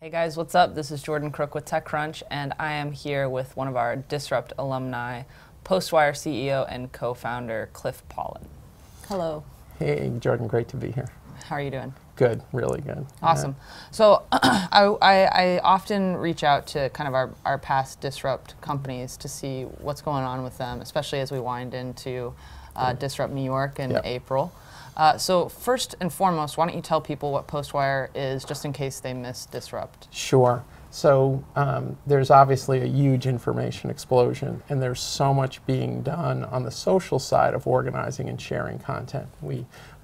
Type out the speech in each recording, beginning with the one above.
Hey guys, what's up? This is Jordan Crook with TechCrunch, and I am here with one of our Disrupt alumni, Postwire CEO and co-founder, Cliff Pollan. Hello. Hey, Jordan, great to be here. How are you doing? Good, really good. Awesome. So I often reach out to kind of our past Disrupt companies to see what's going on with them, especially as we wind into Disrupt New York in April. So first and foremost, why don't you tell people what Postwire is, just in case they missed Disrupt? Sure. So there's obviously a huge information explosion, and there's so much being done on the social side of organizing and sharing content.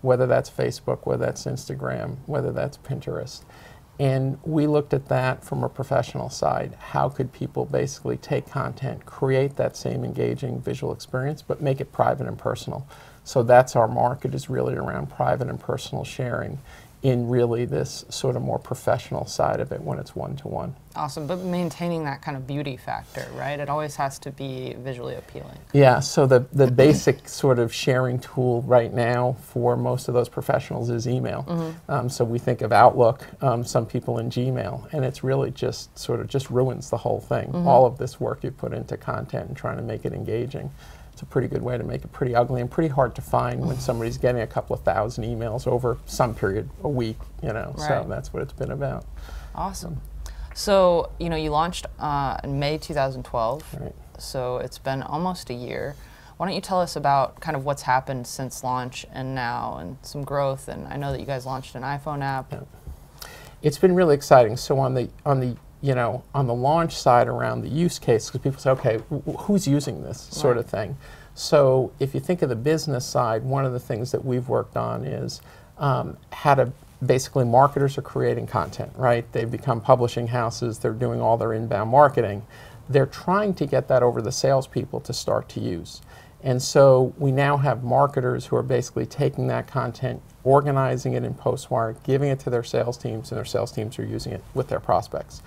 Whether that's Facebook, whether that's Instagram, whether that's Pinterest. And we looked at that from a professional side. How could people basically take content, create that same engaging visual experience, but make it private and personal? So that's our market, is really around private and personal sharing in really this sort of more professional side of it when it's one-to-one. Awesome, but maintaining that kind of beauty factor, right? It always has to be visually appealing. Yeah, so the basic sort of sharing tool right now for most of those professionals is email. So we think of Outlook, some people in Gmail, and it's really just sort of just ruins the whole thing. All of this work you put into content and trying to make it engaging. It's a pretty good way to make it pretty ugly and pretty hard to find when somebody's getting a couple of thousand emails over some period, a week, you know, so that's what it's been about. Awesome. So, you know, you launched in May 2012, Right. So it's been almost a year. Why don't you tell us about kind of what's happened since launch and now, and some growth, and I know that you guys launched an iPhone app. Yeah. It's been really exciting. So on the launch side around the use case, because people say, okay, who's using this sort of thing? So if you think of the business side, one of the things that we've worked on is how to basically, marketers are creating content, right? They've become publishing houses, they're doing all their inbound marketing. They're trying to get that over to the salespeople to start to use. And so we now have marketers who are basically taking that content, organizing it in Postwire, giving it to their sales teams, and their sales teams are using it with their prospects.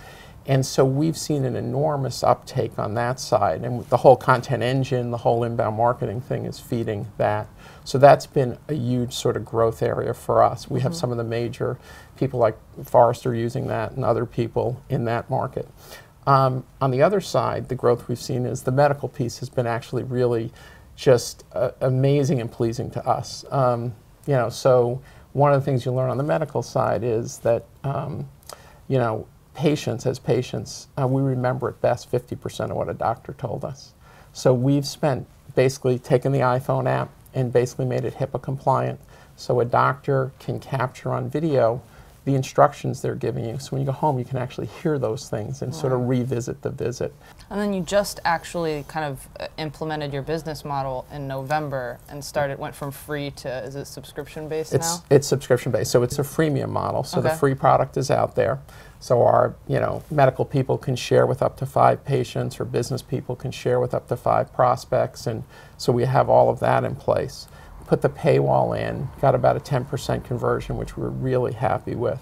And so we've seen an enormous uptake on that side, and the whole content engine, the whole inbound marketing thing is feeding that. So that's been a huge sort of growth area for us. We have some of the major people like Forrester using that and other people in that market. On the other side, the growth we've seen is the medical piece has been actually really just amazing and pleasing to us. You know, so one of the things you learn on the medical side is that, you know, patients, we remember at best 50% of what a doctor told us. So we've basically taken the iPhone app and basically made it HIPAA compliant, so a doctor can capture on video the instructions they're giving you. So when you go home, you can actually hear those things and sort of revisit the visit. And then you just actually kind of implemented your business model in November and went from free to, is it subscription-based now? It's subscription-based, so it's a freemium model. So the free product is out there. So our, medical people can share with up to 5 patients, or business people can share with up to 5 prospects, and so we have all of that in place. Put the paywall in, got about a 10% conversion, which we're really happy with.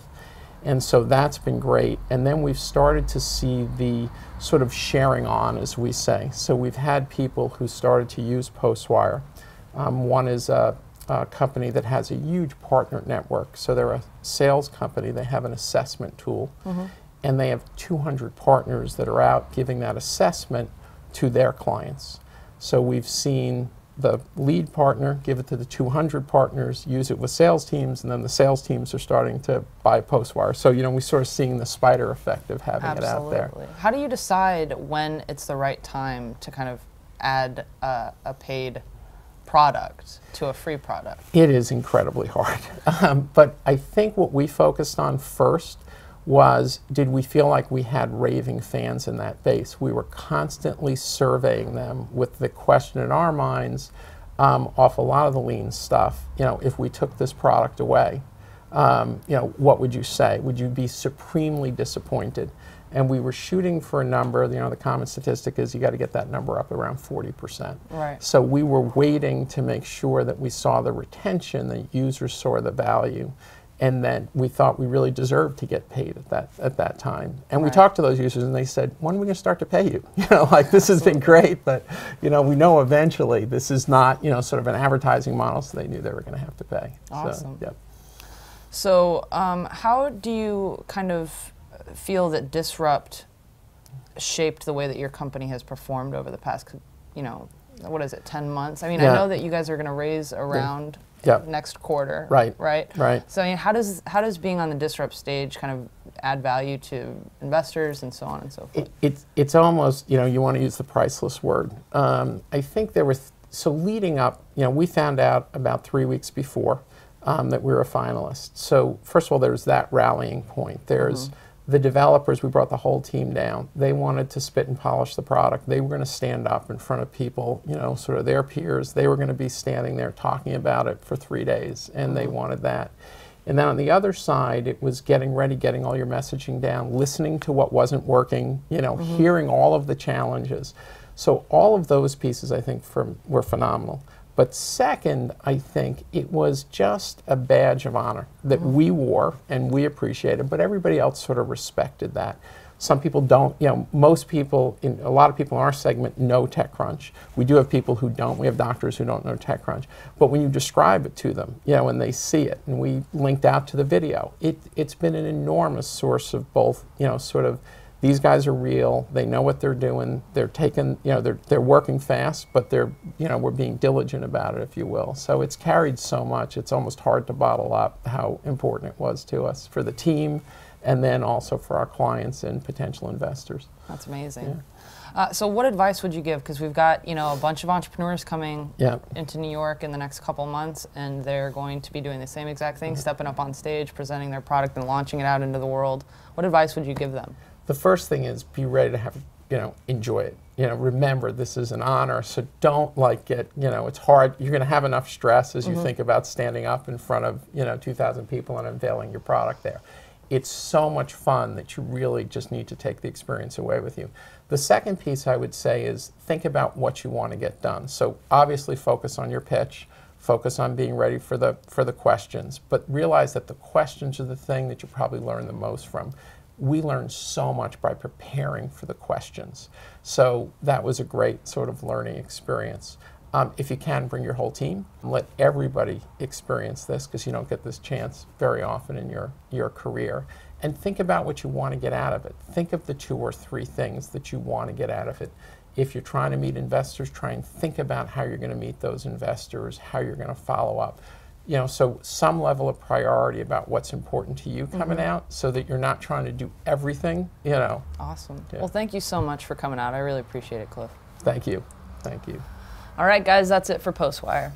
And so that's been great. And then we've started to see the sort of sharing on, as we say. So we've had people who started to use Postwire. One is a company that has a huge partner network. So they're a sales company. They have an assessment tool. And they have 200 partners that are out giving that assessment to their clients. So we've seen the lead partner give it to the 200 partners, use it with sales teams, and then the sales teams are starting to buy Postwire. So, we're sort of seeing the spider effect of having it out there. How do you decide when it's the right time to kind of add a paid product to a free product? It is incredibly hard. But I think what we focused on first was, did we feel like we had raving fans in that base? We were constantly surveying them with the question in our minds, off a lot of the lean stuff, if we took this product away, what would you say? Would you be supremely disappointed? And we were shooting for a number, the common statistic is you got to get that number up around 40%. Right. So we were waiting to make sure that we saw the retention, the users saw the value, and then we thought we really deserved to get paid at that time. And we talked to those users and they said, when are we going to start to pay you? This has been great, but we know eventually this is not, sort of an advertising model, so they knew they were going to have to pay. Awesome. So, So how do you kind of feel that Disrupt shaped the way that your company has performed over the past, you know, what is it, 10 months? I mean, I know that you guys are going to raise around next quarter, right? So I mean, how does being on the Disrupt stage kind of add value to investors and so on and so forth? It's almost, you know, you want to use the priceless word. I think there was, so leading up, you know, we found out about 3 weeks before that we were a finalist. So first of all, there's that rallying point. There's the developers, we brought the whole team down. They wanted to spit and polish the product. They were going to stand up in front of people, you know, sort of their peers. They were going to be standing there talking about it for 3 days, and they wanted that. And then on the other side, it was getting ready, getting all your messaging down, listening to what wasn't working, you know, hearing all of the challenges. So all of those pieces, I think, were phenomenal. But second, I think it was just a badge of honor that we wore and we appreciated, but everybody else sort of respected that. Some people don't, you know, most people, a lot of people in our segment know TechCrunch. We do have people who don't. We have doctors who don't know TechCrunch. But when you describe it to them, you know, when they see it, and we linked out to the video, it's been an enormous source of both, you know, sort of, these guys are real, they know what they're doing, they're taking, you know, they're working fast, but they're, you know, we're being diligent about it, if you will. So it's carried so much, it's almost hard to bottle up how important it was to us, for the team, and then also for our clients and potential investors. That's amazing. Yeah. So what advice would you give? Because we've got, you know, a bunch of entrepreneurs coming into New York in the next couple months, and they're going to be doing the same exact thing, stepping up on stage, presenting their product and launching it out into the world. What advice would you give them? The first thing is be ready to have, you know, enjoy it. You know, remember this is an honor, so don't like get, you know, it's hard. You're going to have enough stress as you think about standing up in front of, you know, 2,000 people and unveiling your product there. It's so much fun that you really just need to take the experience away with you. The second piece I would say is think about what you want to get done. So obviously focus on your pitch, focus on being ready for the questions, but realize that the questions are the thing that you probably learn the most from. We learned so much by preparing for the questions. So that was a great sort of learning experience. If you can, bring your whole team. Let everybody experience this, because you don't get this chance very often in your career. And think about what you want to get out of it. Think of the 2 or 3 things that you want to get out of it. If you're trying to meet investors, try and think about how you're going to meet those investors, how you're going to follow up. You know, so some level of priority about what's important to you coming out, so that you're not trying to do everything, you know. Awesome. Yeah. Well, thank you so much for coming out. I really appreciate it, Cliff. Thank you. Thank you. All right, guys, that's it for Postwire.